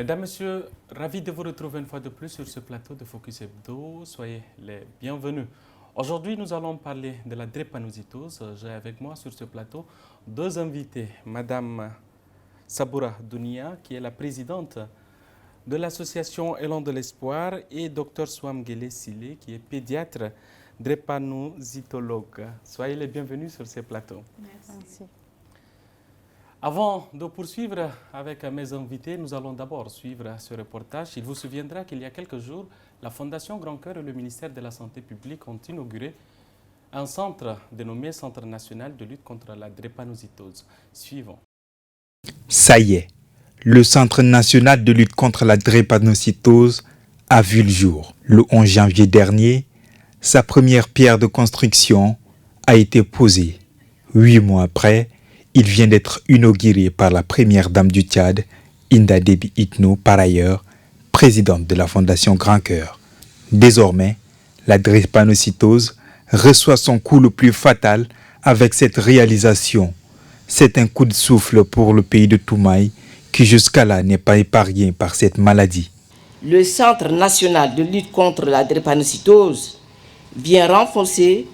Mesdames, Messieurs, ravi de vous retrouver une fois de plus sur ce plateau de Focus Hebdo. Soyez les bienvenus. Aujourd'hui, nous allons parler de la drépanocytose. J'ai avec moi sur ce plateau deux invités. Madame Saboura Dounia, qui est la présidente de l'association Élan de l'Espoir, et Dr Souamgele Sile, qui est pédiatre drépanocytologue. Soyez les bienvenus sur ce plateau. Merci. Avant de poursuivre avec mes invités, nous allons d'abord suivre ce reportage. Il vous souviendra qu'il y a quelques jours, la Fondation Grand Cœur et le ministère de la Santé publique ont inauguré un centre dénommé Centre national de lutte contre la drépanocytose. Suivons. Ça y est, le Centre national de lutte contre la drépanocytose a vu le jour. Le 11 janvier dernier, sa première pierre de construction a été posée. 8 mois après, il vient d'être inauguré par la première dame du Tchad, Inda Déby Itno, par ailleurs présidente de la Fondation Grand Cœur. Désormais, la drépanocytose reçoit son coup le plus fatal avec cette réalisation. C'est un coup de souffle pour le pays de Toumaï qui jusqu'à là n'est pas épargné par cette maladie. Le Centre national de lutte contre la drépanocytose vient renforcer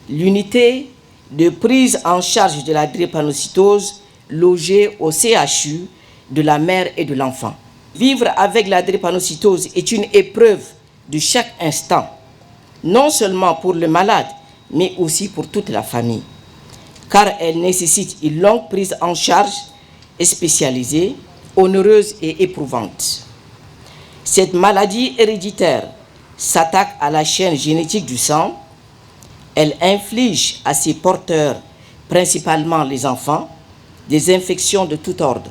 l'unité de prise en charge de la drépanocytose logée au CHU de la mère et de l'enfant. Vivre avec la drépanocytose est une épreuve de chaque instant, non seulement pour le malade, mais aussi pour toute la famille, car elle nécessite une longue prise en charge spécialisée, onéreuse et éprouvante. Cette maladie héréditaire s'attaque à la chaîne génétique du sang. Elle inflige à ses porteurs, principalement les enfants, des infections de tout ordre,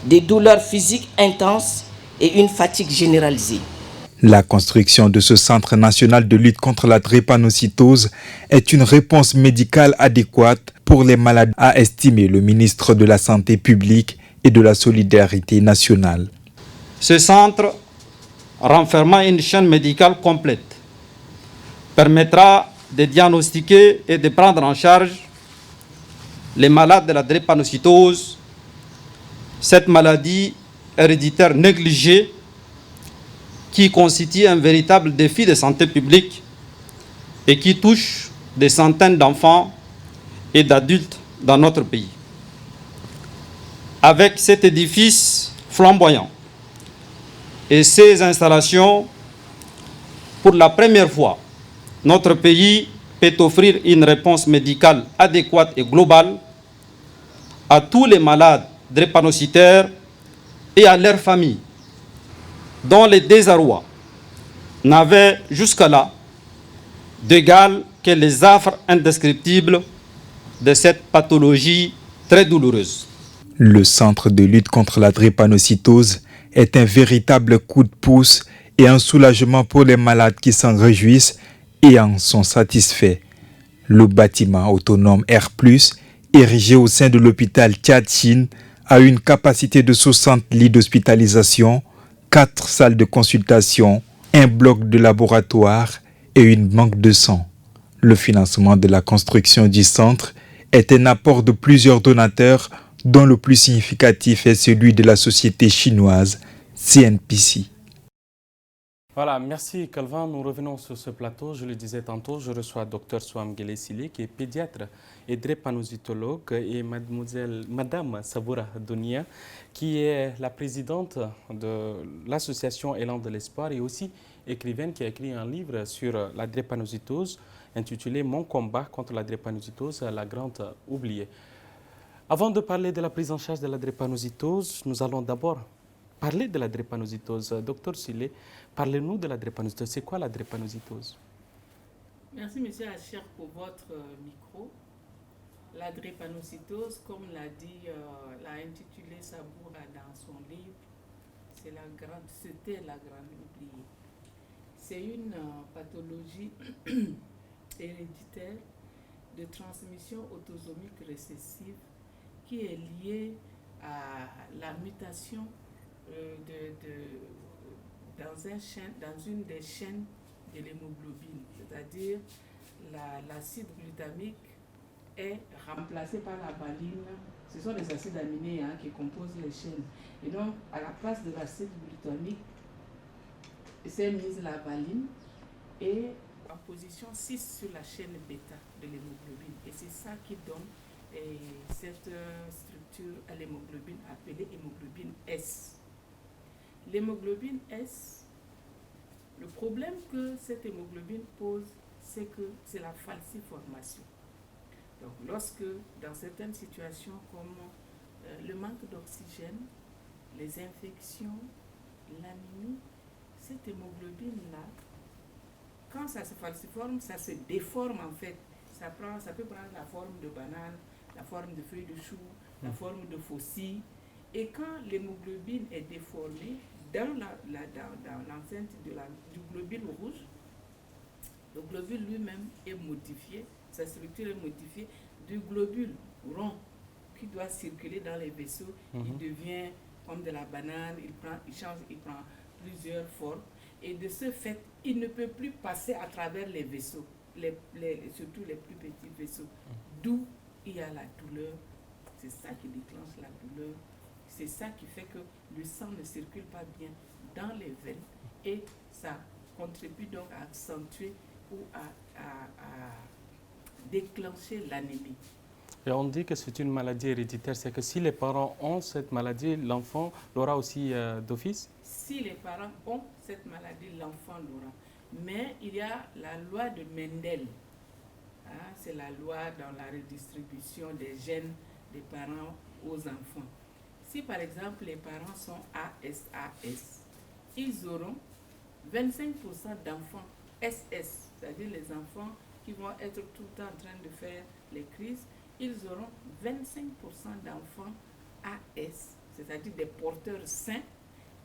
des douleurs physiques intenses et une fatigue généralisée. La construction de ce Centre national de lutte contre la drépanocytose est une réponse médicale adéquate pour les malades, a estimé le ministre de la Santé publique et de la Solidarité nationale. Ce centre, renfermant une chaîne médicale complète, permettra de diagnostiquer et de prendre en charge les malades de la drépanocytose, cette maladie héréditaire négligée qui constitue un véritable défi de santé publique et qui touche des centaines d'enfants et d'adultes dans notre pays. Avec cet édifice flamboyant et ces installations, pour la première fois, notre pays peut offrir une réponse médicale adéquate et globale à tous les malades drépanocytaires et à leurs familles, dont les désarrois n'avaient jusque-là d'égal que les affres indescriptibles de cette pathologie très douloureuse. Le Centre de lutte contre la drépanocytose est un véritable coup de pouce et un soulagement pour les malades qui s'en réjouissent et en sont satisfaits. Le bâtiment autonome R+, érigé au sein de l'hôpital Tchad-Chine, a une capacité de 60 lits d'hospitalisation, 4 salles de consultation, un bloc de laboratoire et une banque de sang. Le financement de la construction du centre est un apport de plusieurs donateurs, dont le plus significatif est celui de la société chinoise CNPC. Voilà, merci Calvin. Nous revenons sur ce plateau. Je le disais tantôt, je reçois Dr Souamgele Sile, qui est pédiatre et drépanocytologue, et Madame Saboura Dounia, qui est la présidente de l'association Élan de l'Espoir et aussi écrivaine qui a écrit un livre sur la drépanocytose intitulé « Mon combat contre la drépanocytose, la grande oubliée ». Avant de parler de la prise en charge de la drépanocytose, nous allons d'abord parler de la drépanocytose. Docteur Sile, parlez-nous de la drépanocytose. C'est quoi la drépanocytose? Merci, monsieur Acher, pour votre micro. La drépanocytose, comme l'a intitulé Saboura dans son livre, c'était la grande oubliée. C'est une pathologie héréditaire de transmission autosomique récessive qui est liée à la mutation dans une des chaînes de l'hémoglobine, c'est-à-dire l'acide glutamique est remplacé par la valine. Ce sont les acides aminés qui composent les chaînes. Et donc, à la place de l'acide glutamate, c'est mise la valine et en position 6 sur la chaîne bêta de l'hémoglobine. Et c'est ça qui donne cette structure à l'hémoglobine appelée hémoglobine S. L'hémoglobine S, le problème que cette hémoglobine pose, c'est que c'est la falciformation. Donc lorsque, dans certaines situations comme le manque d'oxygène, les infections, l'anémie, cette hémoglobine-là, quand ça se falciforme, ça se déforme en fait. Ça peut prendre la forme de banane, la forme de feuille de chou, la forme de faucille. Et quand l'hémoglobine est déformée, dans l'enceinte du globule rouge, le globule lui-même est modifié, sa structure est modifiée du globule rond qui doit circuler dans les vaisseaux. Il devient comme de la banane, il change, il prend plusieurs formes. Et de ce fait, il ne peut plus passer à travers les vaisseaux, surtout les plus petits vaisseaux. D'où il y a la douleur. C'est ça qui déclenche la douleur. C'est ça qui fait que le sang ne circule pas bien dans les veines et ça contribue donc à accentuer ou à déclencher l'anémie. Et on dit que c'est une maladie héréditaire, c'est que si les parents ont cette maladie, l'enfant l'aura aussi d'office? Si les parents ont cette maladie, l'enfant l'aura. Mais il y a la loi de Mendel. C'est la loi dans la redistribution des gènes des parents aux enfants. Si par exemple les parents sont ASAS, ils auront 25% d'enfants SS, c'est-à-dire les enfants qui vont être tout le temps en train de faire les crises, ils auront 25% d'enfants AS, c'est-à-dire des porteurs sains,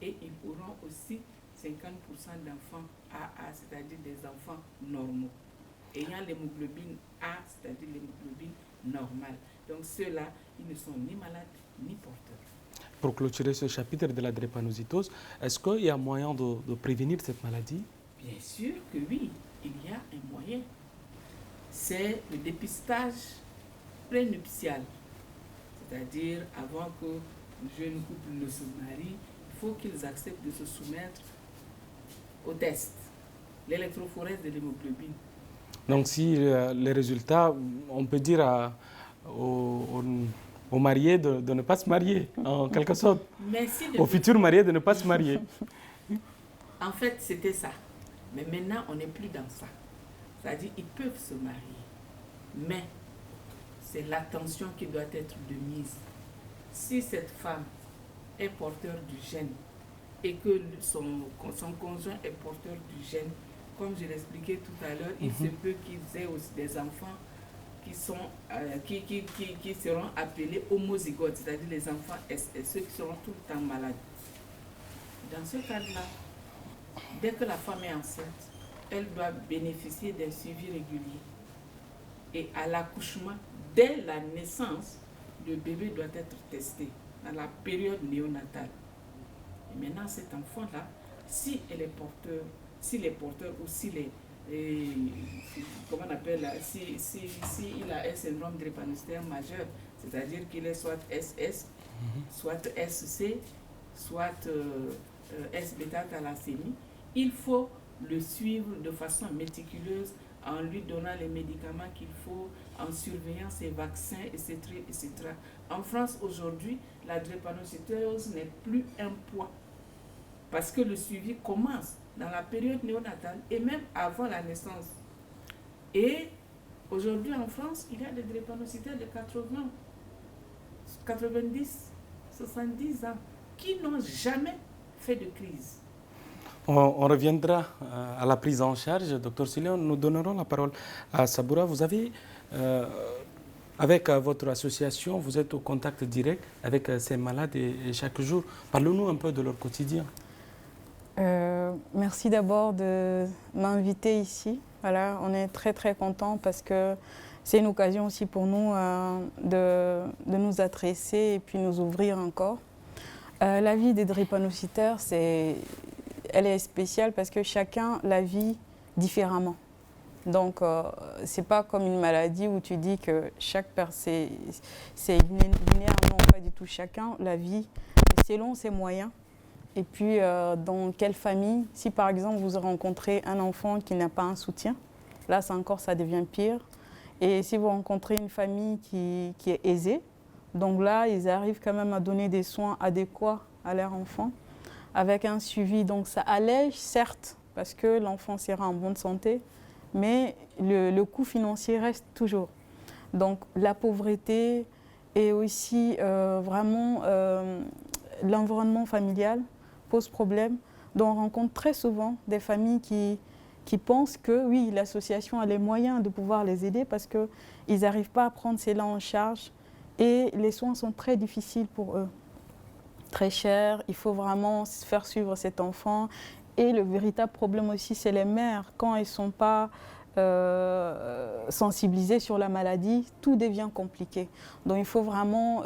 et ils auront aussi 50% d'enfants AA, c'est-à-dire des enfants normaux, ayant l'hémoglobine A, c'est-à-dire l'hémoglobine normale. Donc ceux-là, ils ne sont ni malades ni porteurs. Pour clôturer ce chapitre de la drépanocytose, est-ce qu'il y a moyen de prévenir cette maladie? Bien sûr que oui, il y a un moyen. C'est le dépistage prénuptial. C'est-à-dire, avant que le jeune couple ne se marie, il faut qu'ils acceptent de se soumettre au test, l'électrophorèse de l'hémoglobine. Donc si les résultats, on peut dire aux mariés de ne pas se marier, en quelque sorte. Mais si aux futurs mariés de ne pas se marier. En fait, c'était ça. Mais maintenant, on n'est plus dans ça. C'est-à-dire, ils peuvent se marier. Mais c'est l'attention qui doit être de mise. Si cette femme est porteur du gène et que son conjoint est porteur du gène, comme je l'expliquais tout à l'heure, il se peut qu'ils aient aussi des enfants qui seront appelés homozygotes, c'est-à-dire les enfants SS, ceux qui seront tout le temps malades. Dans ce cas-là, dès que la femme est enceinte, elle doit bénéficier d'un suivi régulier. Et à l'accouchement, dès la naissance, le bébé doit être testé dans la période néonatale. Et maintenant, cet enfant-là, si il est porteur ou comment on appelle, si il a un syndrome drépanocytaire majeur, c'est-à-dire qu'il est soit SS, soit SC, soit S-bêta-thalassémie, il faut le suivre de façon méticuleuse en lui donnant les médicaments qu'il faut, en surveillant ses vaccins, etc., etc. En France, aujourd'hui, la drépanocytose n'est plus un poids parce que le suivi commence dans la période néonatale et même avant la naissance. Et aujourd'hui, en France, il y a des drépanocytaires de 80, 90, 70 ans qui n'ont jamais fait de crise. On reviendra à la prise en charge. Docteur Silion, nous donnerons la parole à Saboura. Vous avez, avec votre association, vous êtes au contact direct avec ces malades et chaque jour. Parlez-nous un peu de leur quotidien. Merci d'abord de m'inviter ici. Voilà, on est très très contents parce que c'est une occasion aussi pour nous de nous adresser et puis nous ouvrir encore. La vie des drépanocytaires, elle est spéciale parce que chacun la vit différemment. Donc, ce n'est pas comme une maladie où tu dis que c'est linéaire, non, pas du tout. Chacun, la vie, selon ses moyens. Et puis, dans quelle famille, si par exemple vous rencontrez un enfant qui n'a pas un soutien, là, ça devient pire. Et si vous rencontrez une famille qui est aisée, donc là, ils arrivent quand même à donner des soins adéquats à leur enfant, avec un suivi. Donc ça allège, certes, parce que l'enfant sera en bonne santé, mais le coût financier reste toujours. Donc la pauvreté et aussi vraiment l'environnement familial pose problème. Donc on rencontre très souvent des familles qui pensent que oui, l'association a les moyens de pouvoir les aider parce qu'ils n'arrivent pas à prendre cela en charge et les soins sont très difficiles pour eux. Très chers, il faut vraiment faire suivre cet enfant. Et le véritable problème aussi, c'est les mères. Quand elles ne sont pas sensibilisées sur la maladie, tout devient compliqué. Donc il faut vraiment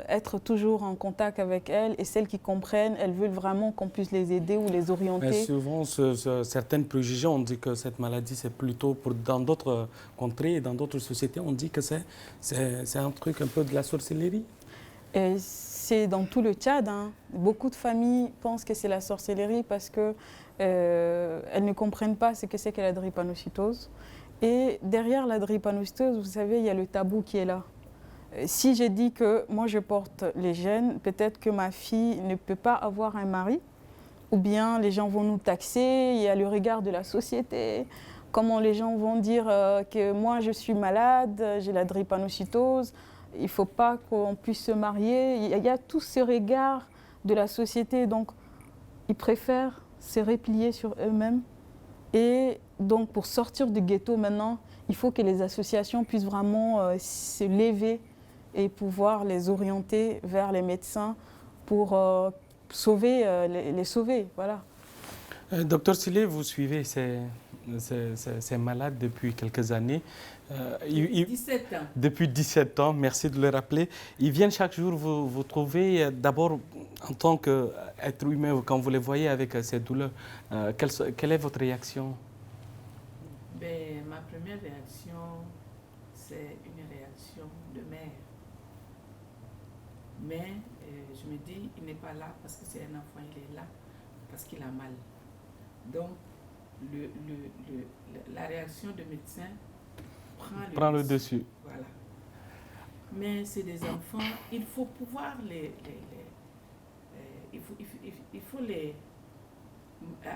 être toujours en contact avec elles et celles qui comprennent, elles veulent vraiment qu'on puisse les aider ou les orienter. Mais souvent, certaines préjugés, on dit que cette maladie, c'est plutôt dans d'autres contrées et dans d'autres sociétés, on dit que c'est un truc un peu de la sorcellerie. C'est dans tout le Tchad. Hein. Beaucoup de familles pensent que c'est la sorcellerie parce qu'elles ne comprennent pas ce que c'est que la drépanocytose. Et derrière la drépanocytose, vous savez, il y a le tabou qui est là. Si j'ai dit que moi je porte les gènes, peut-être que ma fille ne peut pas avoir un mari, ou bien les gens vont nous taxer, il y a le regard de la société, comment les gens vont dire que moi je suis malade, j'ai la drépanocytose. Il ne faut pas qu'on puisse se marier. Il y a tout ce regard de la société. Donc, ils préfèrent se replier sur eux-mêmes. Et donc, pour sortir du ghetto maintenant, il faut que les associations puissent vraiment se lever et pouvoir les orienter vers les médecins pour les sauver. Voilà. Docteur Silé, vous suivez ces malades depuis quelques années. 17 ans. Depuis 17 ans, merci de le rappeler. Ils viennent chaque jour vous trouver, d'abord en tant qu'être humain, quand vous les voyez avec ces douleurs. Quelle est votre réaction? Ma première réaction, c'est une réaction de mère. Mais je me dis, il n'est pas là parce que c'est un enfant, il est là parce qu'il a mal. Donc, la réaction de médecin prend le dessus. Voilà. Mais c'est des enfants, il faut pouvoir il faut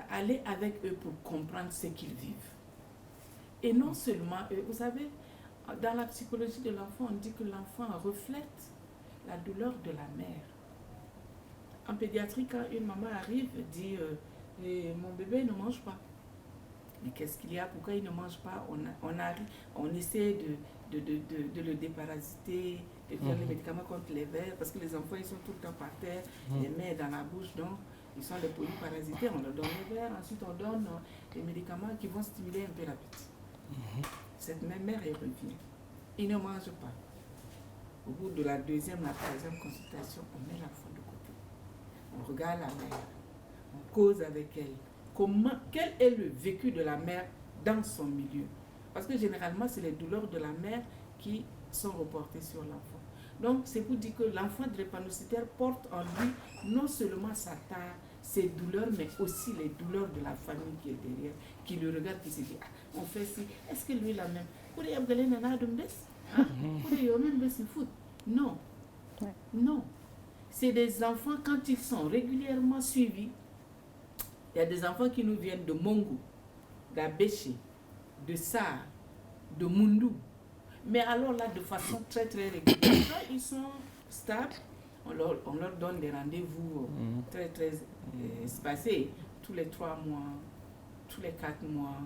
aller avec eux pour comprendre ce qu'ils vivent. Et non seulement eux, vous savez, dans la psychologie de l'enfant, on dit que l'enfant reflète la douleur de la mère. En pédiatrie, quand une maman arrive et dit mon bébé ne mange pas. Mais qu'est-ce qu'il y a? Pourquoi il ne mange pas? On essaie de le déparasiter, de faire les médicaments contre les vers, parce que les enfants ils sont tout le temps par terre, les mains dans la bouche, donc ils sont des polyparasités, on leur donne les vers, ensuite on donne des médicaments qui vont stimuler un peu l'appétit. Cette même mère, elle revient. Il ne mange pas. Au bout de la deuxième, la troisième consultation, on met l'enfant de côté. On regarde la mère, on cause avec elle. Quel est le vécu de la mère dans son milieu? Parce que généralement, c'est les douleurs de la mère qui sont reportées sur l'enfant. Donc, c'est pour dire que l'enfant drépanocytaire porte en lui non seulement sa tare, ses douleurs, mais aussi les douleurs de la famille qui est derrière, qui le regarde, qui se dit, on fait ci, est-ce que lui la même? Non. Non. C'est des enfants, quand ils sont régulièrement suivis, il y a des enfants qui nous viennent de Mongo, d'Abéché, de Sarr, de Mundu. Mais alors là, de façon très très régulière, quand ils sont stables, on leur donne des rendez-vous très très espacés, tous les 3 mois, tous les 4 mois.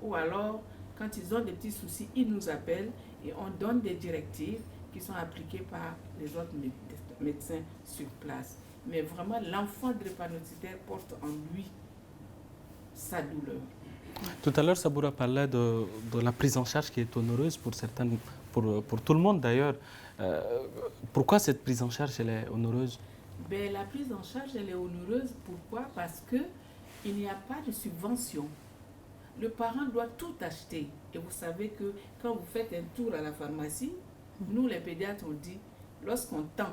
Ou alors, quand ils ont des petits soucis, ils nous appellent et on donne des directives qui sont appliquées par les autres médecins sur place. Mais vraiment, l'enfant drépanocytaire porte en lui sa douleur. Tout à l'heure, Saboura parlait de la prise en charge qui est onéreuse pour certaines, pour tout le monde d'ailleurs. Pourquoi cette prise en charge elle est onéreuse? La prise en charge elle est onéreuse. Pourquoi? Parce qu'il n'y a pas de subvention. le parent doit tout acheter. Et vous savez que quand vous faites un tour à la pharmacie, nous les pédiatres, on dit, lorsqu'on tend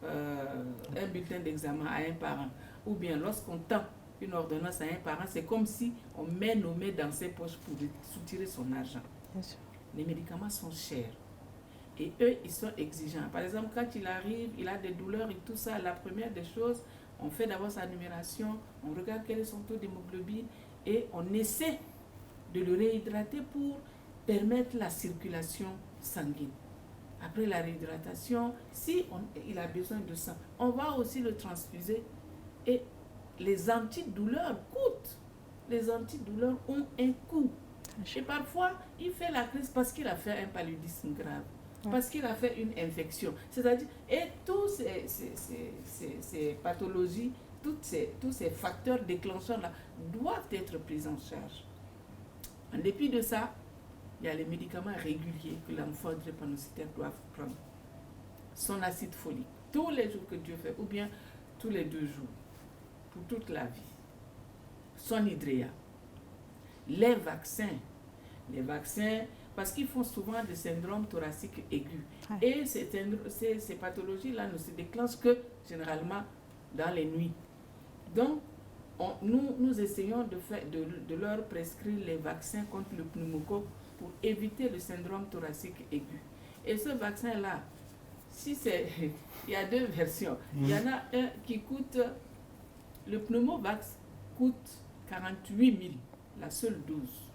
un bulletin d'examen à un parent, ou bien lorsqu'on tend une ordonnance à un parent, c'est comme si on met nos mains dans ses poches pour soutirer son argent. Bien sûr. Les médicaments sont chers. Et eux, ils sont exigeants. Par exemple, quand il arrive, il a des douleurs et tout ça, la première des choses, on fait d'abord sa numération, on regarde quel est son taux d'hémoglobine et on essaie de le réhydrater pour permettre la circulation sanguine. Après la réhydratation, si il a besoin de sang, on va aussi le transfuser. Et les antidouleurs coûtent. Les antidouleurs ont un coût. Et parfois, il fait la crise parce qu'il a fait un paludisme grave, parce qu'il a fait une infection. C'est-à-dire, et tous ces pathologies, tous ces facteurs déclencheurs-là doivent être pris en charge. En dépit de ça, il y a les médicaments réguliers que l'enfant drépanocytaire doit prendre. Son acide folique, tous les jours que Dieu fait, ou bien tous les 2 jours, pour toute la vie. Son hydréa. Les vaccins, parce qu'ils font souvent des syndromes thoraciques aigus. Et ces pathologies-là ne se déclenchent que généralement dans les nuits. Donc, nous essayons de leur prescrire les vaccins contre le pneumocoque pour éviter le syndrome thoracique aigu. Et ce vaccin-là, il y a 2 versions. Il y en a un qui coûte, le pneumovax coûte 48 000, la seule dose.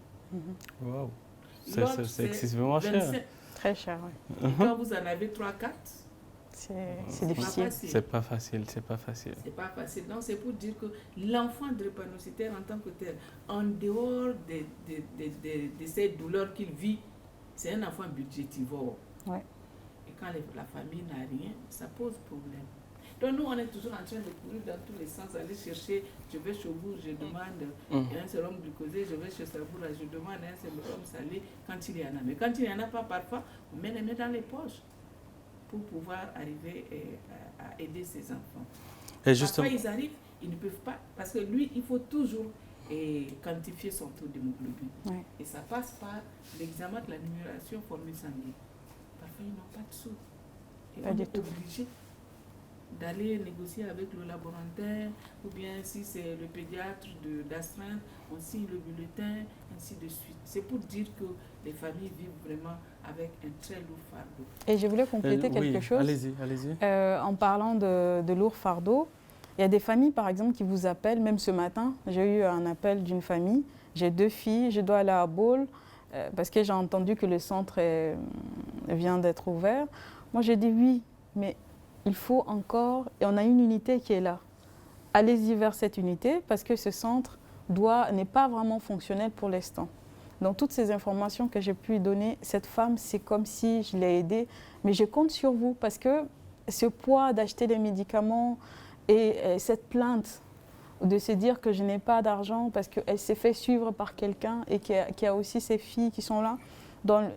Wow. C'est excessivement cher. Très cher, oui. Et quand vous en avez 3-4, c'est difficile. C'est pas facile, c'est pas facile. C'est pas facile. Donc c'est pour dire que l'enfant drépanocytaire en tant que tel, en dehors de ces douleurs qu'il vit, c'est un enfant budgétivore. Ouais. Et quand la famille n'a rien, ça pose problème. Donc nous, on est toujours en train de courir dans tous les sens, aller chercher, je vais chez vous, je demande un sérum glucosé, je vais chez Savoura, je demande un sérum salé quand il y en a. Mais quand il n'y en a pas, parfois, on met les mains dans les poches pour pouvoir arriver à aider ses enfants. Et justement, parfois, ils arrivent, ils ne peuvent pas, parce que lui, il faut toujours quantifier son taux d'hémoglobine. Ouais. Et ça passe par l'examen de la numération formule sanguine. Parfois, ils n'ont pas de sous. Et on est obligé d'aller négocier avec le laborantin, ou bien si c'est le pédiatre d'astreinte, on signe le bulletin, ainsi de suite. C'est pour dire que les familles vivent vraiment avec un très lourd fardeau. Et je voulais compléter quelque chose. Allez-y. En parlant de lourd fardeau, il y a des familles, par exemple, qui vous appellent, même ce matin, j'ai eu un appel d'une famille, j'ai 2 filles, je dois aller à Baule, parce que j'ai entendu que le centre vient d'être ouvert. Moi, j'ai dit oui, mais il faut encore, et on a une unité qui est là. Allez-y vers cette unité parce que ce centre n'est pas vraiment fonctionnel pour l'instant. Donc toutes ces informations que j'ai pu donner, cette femme, c'est comme si je l'ai aidée. Mais je compte sur vous parce que ce poids d'acheter des médicaments et cette plainte de se dire que je n'ai pas d'argent parce qu'elle s'est fait suivre par quelqu'un et qui a aussi ses filles qui sont là, dans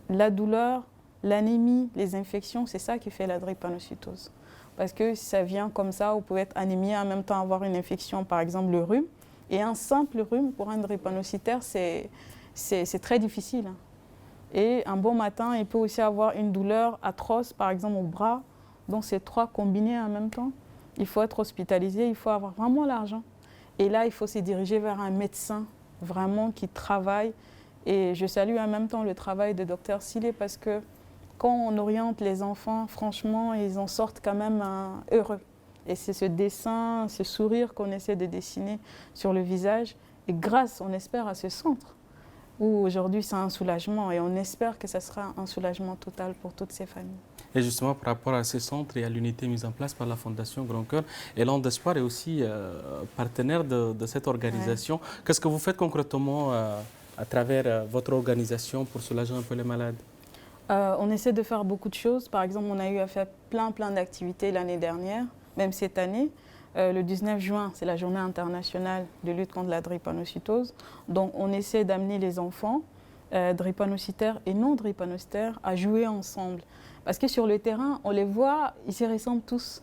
la douleur, l'anémie, les infections, c'est ça qui fait la drépanocytose. Parce que ça vient comme ça, vous pouvez être anémie et en même temps avoir une infection, par exemple le rhume. Et un simple rhume pour un drépanocytaire, c'est très difficile. Et un bon matin, il peut aussi avoir une douleur atroce, par exemple au bras. Donc ces 3 combinés en même temps. Il faut être hospitalisé, il faut avoir vraiment l'argent. Et là, il faut se diriger vers un médecin vraiment qui travaille. Et je salue en même temps le travail de Dr Silé parce que quand on oriente les enfants, franchement, ils en sortent quand même heureux. Et c'est ce dessin, ce sourire qu'on essaie de dessiner sur le visage. Et grâce, on espère, à ce centre, où aujourd'hui c'est un soulagement. Et on espère que ça sera un soulagement total pour toutes ces familles. Et justement, par rapport à ce centre et à l'unité mise en place par la Fondation Grand Cœur, Élan d'Espoir est aussi partenaire de cette organisation. Ouais. Qu'est-ce que vous faites concrètement à travers votre organisation pour soulager un peu les malades? On essaie de faire beaucoup de choses. Par exemple, on a eu à faire plein d'activités l'année dernière, même cette année. Le 19 juin, c'est la journée internationale de lutte contre la drépanocytose. Donc, on essaie d'amener les enfants drépanocytaires et non drépanocytaires à jouer ensemble. Parce que sur le terrain, on les voit, ils se ressemblent tous.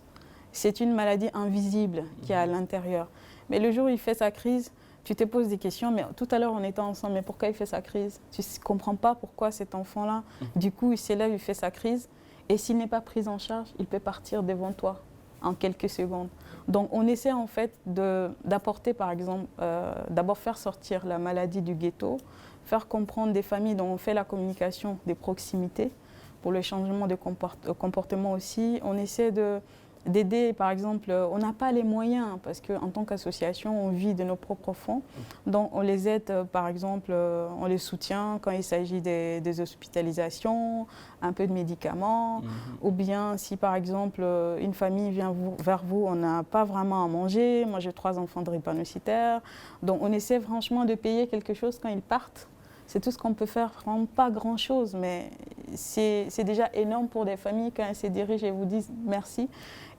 C'est une maladie invisible qui est à l'intérieur. Mais le jour où il fait sa crise, tu te poses des questions, mais tout à l'heure on était ensemble, mais pourquoi il fait sa crise? Tu ne comprends pas pourquoi cet enfant-là, du coup il s'élève, il fait sa crise, et s'il n'est pas pris en charge, il peut partir devant toi en quelques secondes. Donc on essaie en fait d'apporter par exemple, d'abord faire sortir la maladie du ghetto, faire comprendre des familles dont on fait la communication des proximités pour le changement de comportement aussi. On essaie d'aider, par exemple, on n'a pas les moyens parce qu'en tant qu'association, on vit de nos propres fonds. Donc on les aide, par exemple, on les soutient quand il s'agit des hospitalisations, un peu de médicaments, ou bien si par exemple une famille vient vers vous, on n'a pas vraiment à manger, moi j'ai 3 enfants drépanocytaires, donc on essaie franchement de payer quelque chose quand ils partent. C'est tout ce qu'on peut faire, vraiment pas grand-chose, mais c'est déjà énorme pour des familles quand elles se dirigent et vous disent merci.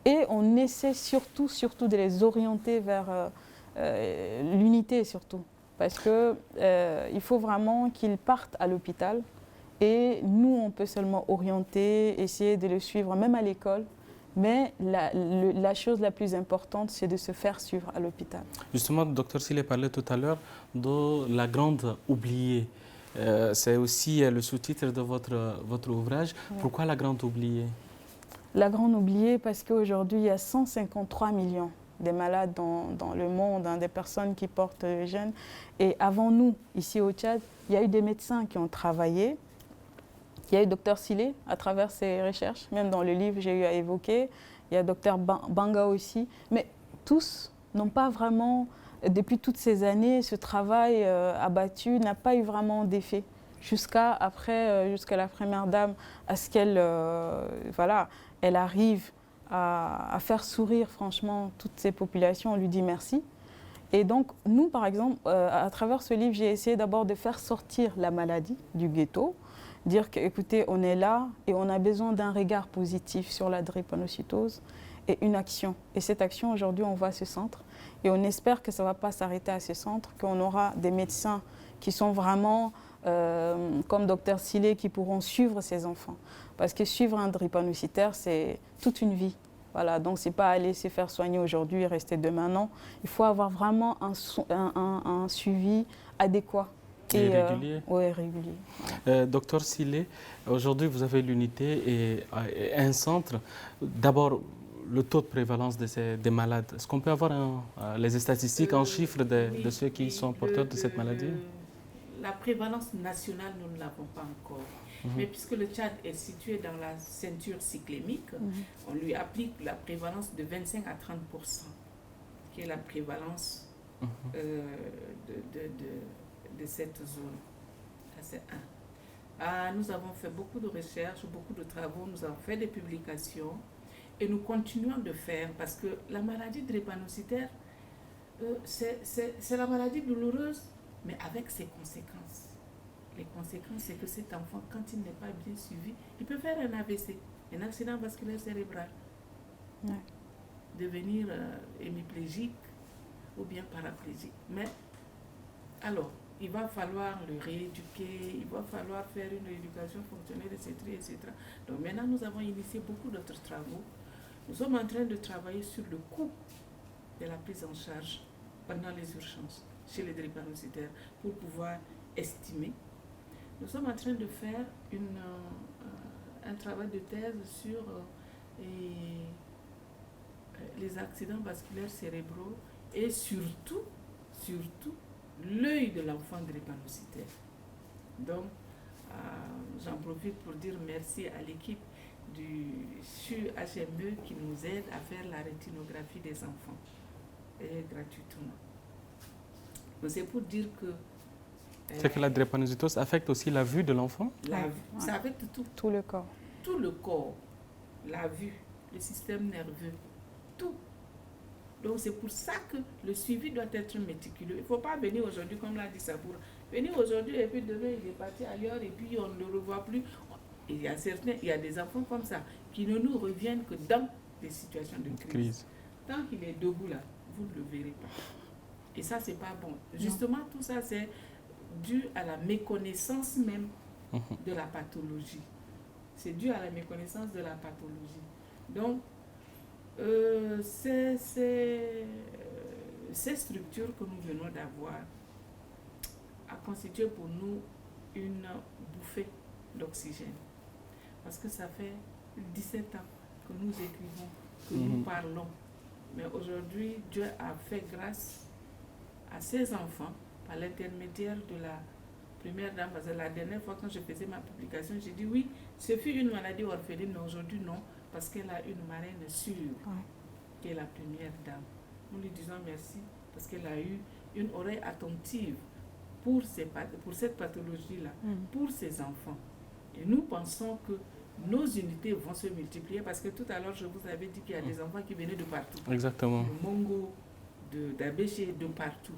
Et on essaie surtout de les orienter vers l'unité surtout. Parce qu'il faut vraiment qu'ils partent à l'hôpital. Et nous, on peut seulement orienter, essayer de le suivre, même à l'école. Mais la chose la plus importante, c'est de se faire suivre à l'hôpital. Justement, le docteur Sile parlait tout à l'heure de la grande oubliée. C'est aussi le sous-titre de votre ouvrage. Ouais. Pourquoi la grande oubliée? La grande oubliée parce qu'aujourd'hui, il y a 153 millions de malades dans le monde, des personnes qui portent le gène. Et avant nous, ici au Tchad, il y a eu des médecins qui ont travaillé. Il y a eu le docteur Sile à travers ses recherches, même dans le livre, j'ai eu à évoquer. Il y a le docteur Banga aussi. Mais tous n'ont pas vraiment, depuis toutes ces années, ce travail abattu n'a pas eu vraiment d'effet. Jusqu'à la première dame, à ce qu'elle elle arrive à faire sourire franchement toutes ces populations. On lui dit merci. Et donc, nous, par exemple, à travers ce livre, j'ai essayé d'abord de faire sortir la maladie du ghetto, dire qu'écoutez, on est là et on a besoin d'un regard positif sur la drépanocytose et une action. Et cette action, aujourd'hui, on va à ce centre et on espère que ça ne va pas s'arrêter à ce centre, qu'on aura des médecins qui sont vraiment comme docteur Sile qui pourront suivre ces enfants. Parce que suivre un drépanocytaire, c'est toute une vie. Voilà, donc ce n'est pas aller se faire soigner aujourd'hui et rester demain, non. Il faut avoir vraiment un suivi adéquat. Et régulier. Oui, régulier. Docteur Sile, aujourd'hui vous avez l'unité et un centre. D'abord, le taux de prévalence des malades. Est-ce qu'on peut avoir les statistiques en chiffres de ceux qui sont porteurs de cette maladie? La prévalence nationale, nous ne l'avons pas encore. Mais puisque le Tchad est situé dans la ceinture cyclémique, on lui applique la prévalence de 25 à 30%, qui est la prévalence de cette zone. Ça, c'est un. Nous avons fait beaucoup de recherches, beaucoup de travaux, nous avons fait des publications et nous continuons de faire parce que la maladie drépanocytaire, c'est la maladie douloureuse, mais avec ses conséquences. Les conséquences, c'est que cet enfant, quand il n'est pas bien suivi, il peut faire un AVC, un accident vasculaire cérébral, devenir hémiplégique ou bien paraplégique. Mais alors, il va falloir le rééduquer, il va falloir faire une rééducation fonctionnelle, etc. Donc maintenant, nous avons initié beaucoup d'autres travaux. Nous sommes en train de travailler sur le coût de la prise en charge pendant les urgences chez les drépanocytaires pour pouvoir estimer. Nous sommes en train de faire un travail de thèse sur les accidents vasculaires cérébraux et surtout l'œil de l'enfant drépanocytaire. Donc, j'en profite pour dire merci à l'équipe du CHME qui nous aide à faire la rétinographie des enfants et gratuitement. Donc, c'est pour dire que c'est que la drépanocytose affecte aussi la vue de l'enfant? Ça affecte tout le corps. Tout le corps, la vue, le système nerveux, tout. Donc c'est pour ça que le suivi doit être méticuleux. Il ne faut pas venir aujourd'hui, comme l'a dit Saboura, venir aujourd'hui et puis demain il est parti ailleurs et puis on ne le revoit plus. Il y a des enfants comme ça qui ne nous reviennent que dans des situations de crise. Tant qu'il est debout là, vous ne le verrez pas. Et ça, c'est pas bon. Justement, tout ça, c'est dû à la méconnaissance même de la pathologie. C'est dû à la méconnaissance de la pathologie. Donc, ces structures que nous venons d'avoir a constitué pour nous une bouffée d'oxygène. Parce que ça fait 17 ans que nous écrivons, que nous parlons. Mais aujourd'hui, Dieu a fait grâce à ces enfants par l'intermédiaire de la première dame. Parce que la dernière fois, quand je faisais ma publication, j'ai dit oui, ce fut une maladie orpheline, mais aujourd'hui non, parce qu'elle a une marraine sûre, qui est la première dame. Nous lui disons merci parce qu'elle a eu une oreille attentive pour cette pathologie-là, pour ses enfants. Et nous pensons que nos unités vont se multiplier parce que tout à l'heure, je vous avais dit qu'il y a des enfants qui venaient de partout. Exactement. De Mongo, d'Abéché, de partout.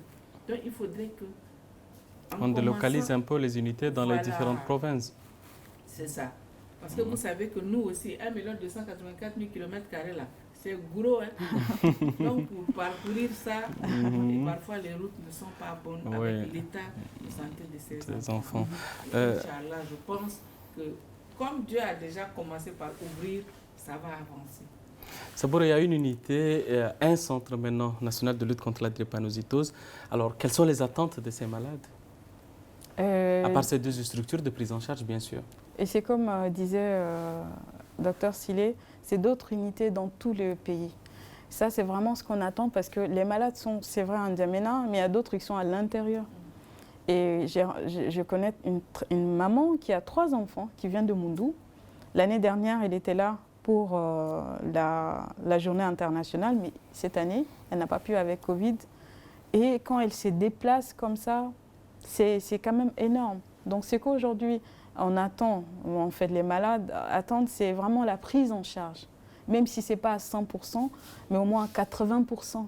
Donc il faudrait que... On délocalise un peu les unités dans les différentes provinces. C'est ça. Parce que vous savez que nous aussi, 1 284 000 km² là, c'est gros. Hein? Donc pour parcourir ça, et parfois les routes ne sont pas bonnes avec l'état de santé de ces enfants. Inch'Allah, je pense que comme Dieu a déjà commencé par ouvrir, ça va avancer. Saboura, il y a une unité, un centre maintenant national de lutte contre la drépanocytose. Alors, quelles sont les attentes de ces malades? À part ces 2 structures de prise en charge, bien sûr. Et c'est comme disait Dr Silé, c'est d'autres unités dans tout le pays. Ça, c'est vraiment ce qu'on attend parce que les malades sont, c'est vrai, en N'Djamena, mais il y a d'autres qui sont à l'intérieur. Et je connais une maman qui a 3 enfants, qui vient de Moundou. L'année dernière, elle était là pour la journée internationale, mais cette année, elle n'a pas pu avec Covid. Et quand elle se déplace comme ça, c'est quand même énorme. Donc c'est qu'aujourd'hui, on attend, en fait les malades attendent, c'est vraiment la prise en charge. Même si ce n'est pas à 100%, mais au moins à 80%.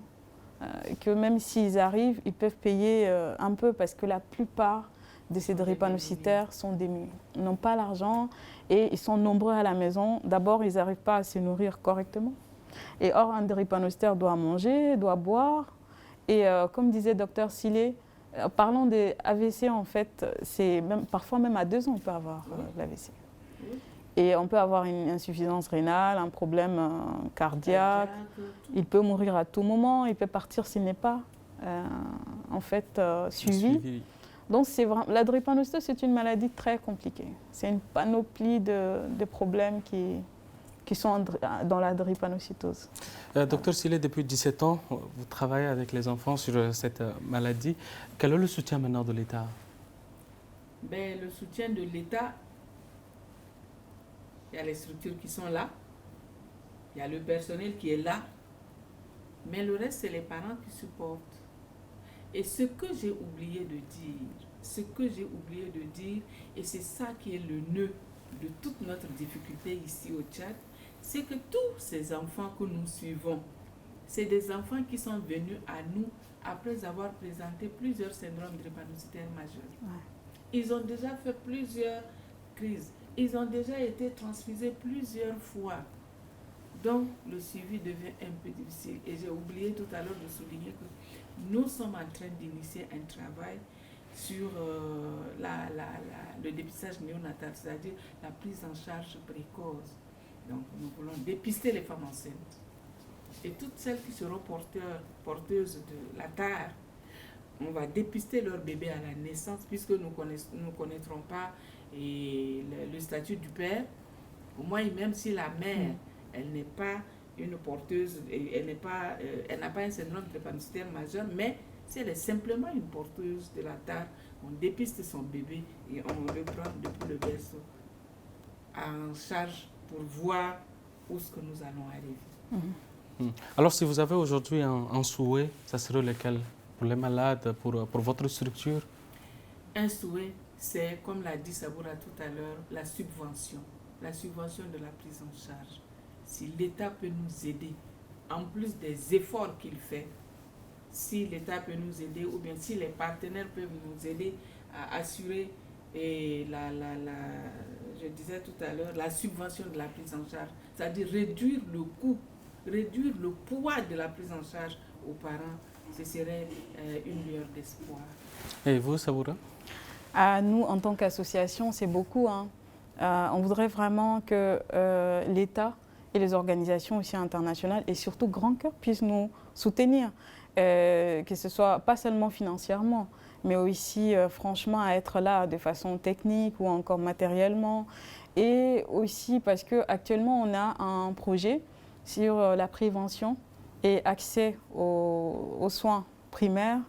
Que même s'ils arrivent, ils peuvent payer un peu parce que la plupart de ces drépanocytaires sont démunis. Ils n'ont pas l'argent et ils sont nombreux à la maison. D'abord, ils n'arrivent pas à se nourrir correctement. Et or, un drépanocytaire doit manger, doit boire. Et comme disait Dr Silé, parlons des AVC, en fait, parfois même à 2 ans, on peut avoir l'AVC. Et on peut avoir une insuffisance rénale, un problème cardiaque. Il peut mourir à tout moment, il peut partir s'il n'est pas en fait suivi. Donc la drépanocytose, c'est une maladie très compliquée. C'est une panoplie de problèmes qui sont dans la drépanocytose. Docteur Silé, depuis 17 ans, vous travaillez avec les enfants sur cette maladie. Quel est le soutien maintenant de l'État? Le soutien de l'État, il y a les structures qui sont là, il y a le personnel qui est là, mais le reste, c'est les parents qui supportent. Et ce que j'ai oublié de dire, et c'est ça qui est le nœud de toute notre difficulté ici au Tchad, c'est que tous ces enfants que nous suivons, c'est des enfants qui sont venus à nous après avoir présenté plusieurs syndromes drépanocytaires majeurs. Ils ont déjà fait plusieurs crises. Ils ont déjà été transfusés plusieurs fois. Donc, le suivi devient un peu difficile. Et j'ai oublié tout à l'heure de souligner que nous sommes en train d'initier un travail sur le dépistage néonatal, c'est-à-dire la prise en charge précoce. Donc, nous voulons dépister les femmes enceintes. Et toutes celles qui seront porteuses de la tare, on va dépister leur bébé à la naissance, puisque nous ne connaîtrons pas le statut du père. Au moins, même si la mère, elle n'est pas une porteuse, elle n'a pas un syndrome drépanocytaire majeur, mais si elle est simplement une porteuse de la tare, on dépiste son bébé et on le prend depuis le berceau en charge pour voir où est-ce que nous allons arriver. Alors, si vous avez aujourd'hui un souhait, ça serait lequel pour les malades, pour votre structure? Un souhait, c'est, comme l'a dit Saboura tout à l'heure, la subvention de la prise en charge. Si l'État peut nous aider, en plus des efforts qu'il fait, si l'État peut nous aider, ou bien si les partenaires peuvent nous aider à assurer je disais tout à l'heure, la subvention de la prise en charge, c'est-à-dire réduire le coût, réduire le poids de la prise en charge aux parents, ce serait une lueur d'espoir. Et vous, Saboura? Nous, en tant qu'association, c'est beaucoup. On voudrait vraiment que l'État et les organisations aussi internationales, et surtout Grand Cœur, puissent nous soutenir. que ce soit pas seulement financièrement, mais aussi franchement à être là de façon technique ou encore matériellement. Et aussi parce qu'actuellement, on a un projet sur la prévention et accès aux soins primaires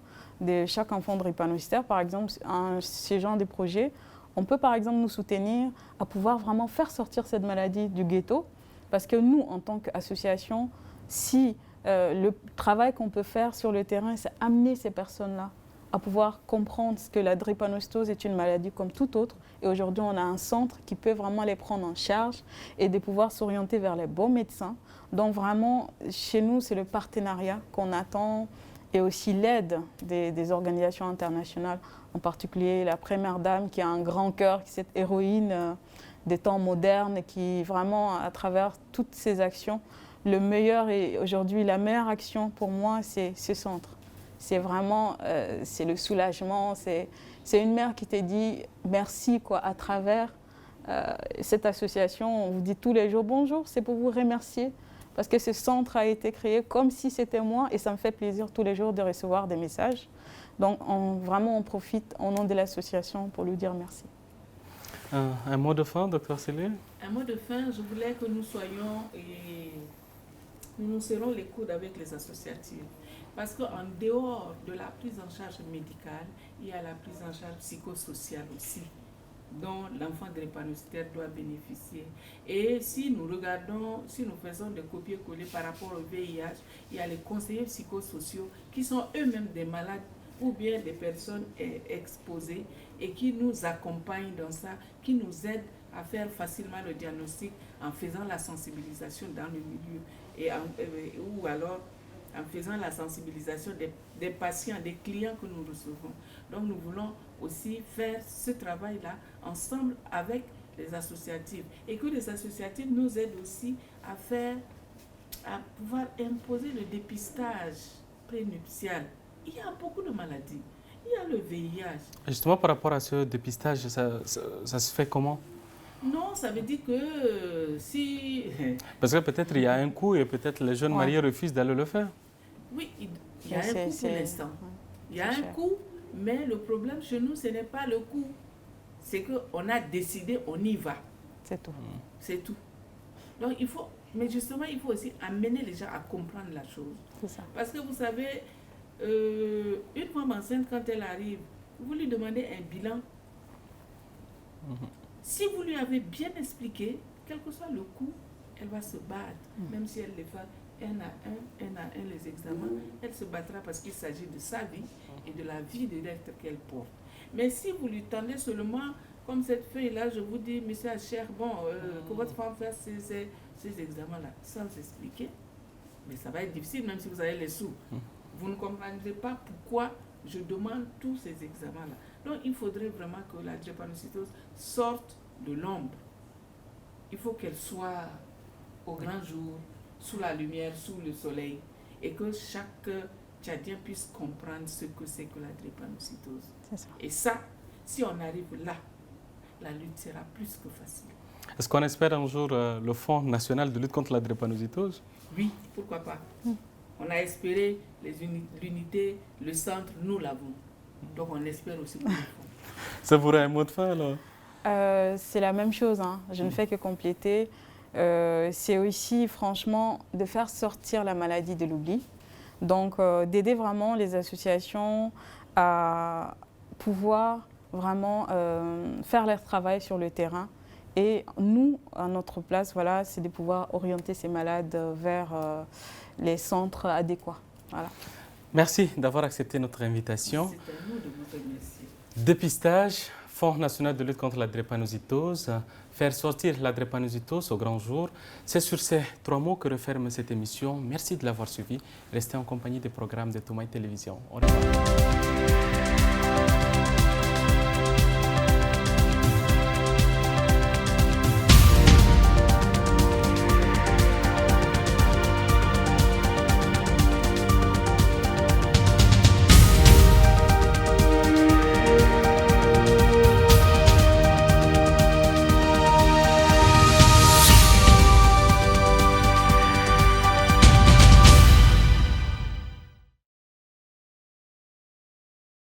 de chaque enfant drépanocytaire. Par exemple, ce genre de projet, on peut par exemple nous soutenir à pouvoir vraiment faire sortir cette maladie du ghetto. Parce que nous, en tant qu'association, si le travail qu'on peut faire sur le terrain, c'est amener ces personnes-là à pouvoir comprendre que la drépanocytose est une maladie comme toute autre. Et aujourd'hui, on a un centre qui peut vraiment les prendre en charge et de pouvoir s'orienter vers les bons médecins. Donc vraiment, chez nous, c'est le partenariat qu'on attend et aussi l'aide des organisations internationales, en particulier la Première Dame qui a un grand cœur, qui est cette héroïne des temps modernes, qui vraiment, à travers toutes ces actions, le meilleur et aujourd'hui la meilleure action pour moi, c'est ce centre. C'est vraiment, c'est le soulagement, c'est une mère qui te dit merci quoi, à travers cette association. On vous dit tous les jours bonjour, c'est pour vous remercier parce que ce centre a été créé comme si c'était moi et ça me fait plaisir tous les jours de recevoir des messages. Donc vraiment on profite au nom de l'association pour lui dire merci. Un mot de fin, Dr Céline? Un mot de fin, je voulais que nous soyons et nous serrons les coudes avec les associatives. Parce qu'en dehors de la prise en charge médicale, il y a la prise en charge psychosociale aussi, dont l'enfant drépanocytaire doit bénéficier. Et si nous regardons, si nous faisons des copier-coller par rapport au VIH, il y a les conseillers psychosociaux qui sont eux-mêmes des malades ou bien des personnes exposées et qui nous accompagnent dans ça, qui nous aident à faire facilement le diagnostic en faisant la sensibilisation dans le milieu ou alors en faisant la sensibilisation des patients, des clients que nous recevons. Donc nous voulons aussi faire ce travail-là ensemble avec les associatives et que les associatives nous aident aussi à pouvoir imposer le dépistage prénuptial. Il y a beaucoup de maladies. Il y a le VIH. Justement, par rapport à ce dépistage, ça se fait comment? Non, ça veut dire que si... Parce que peut-être il y a un coût et peut-être les jeunes mariés refusent d'aller le faire. Oui, il y a un coût pour l'instant. Il y a un coût, mais le problème chez nous, ce n'est pas le coût. C'est qu'on a décidé, on y va. C'est tout. C'est tout. Donc il faut... Mais justement, il faut aussi amener les gens à comprendre la chose. C'est ça. Parce que vous savez, une femme enceinte, quand elle arrive, vous lui demandez un bilan. Si vous lui avez bien expliqué, quel que soit le coût, elle va se battre. Même si elle les fait un à un les examens, elle se battra parce qu'il s'agit de sa vie et de la vie de l'être qu'elle porte. Mais si vous lui tendez seulement, comme cette feuille-là, je vous dis, monsieur Acher, bon, que votre femme fasse ces examens-là, sans expliquer, mais ça va être difficile, même si vous avez les sous. Vous ne comprendrez pas pourquoi je demande tous ces examens-là. Donc, il faudrait vraiment que la drépanocytose sorte de l'ombre. Il faut qu'elle soit au grand jour, sous la lumière, sous le soleil, et que chaque Tchadien puisse comprendre ce que c'est que la drépanocytose. C'est ça. Et ça, si on arrive là, la lutte sera plus que facile. Est-ce qu'on espère un jour le Fonds national de lutte contre la drépanocytose? Oui, pourquoi pas. On a espéré l'unité, le centre, nous l'avons. Donc on espère aussi pour le fonds. Ça vous aurait un mot de fin alors? C'est la même chose, hein. Je ne fais que compléter. C'est aussi franchement de faire sortir la maladie de l'oubli. Donc d'aider vraiment les associations à pouvoir vraiment faire leur travail sur le terrain. Et nous, à notre place, voilà, c'est de pouvoir orienter ces malades vers les centres adéquats. Voilà. Merci d'avoir accepté notre invitation. C'est à nous de vous remercier. Dépistage, Fonds national de lutte contre la drépanocytose, faire sortir la drépanocytose au grand jour. C'est sur ces 3 mots que referme cette émission. Merci de l'avoir suivi. Restez en compagnie des programmes de Toumaï Télévision. Au revoir.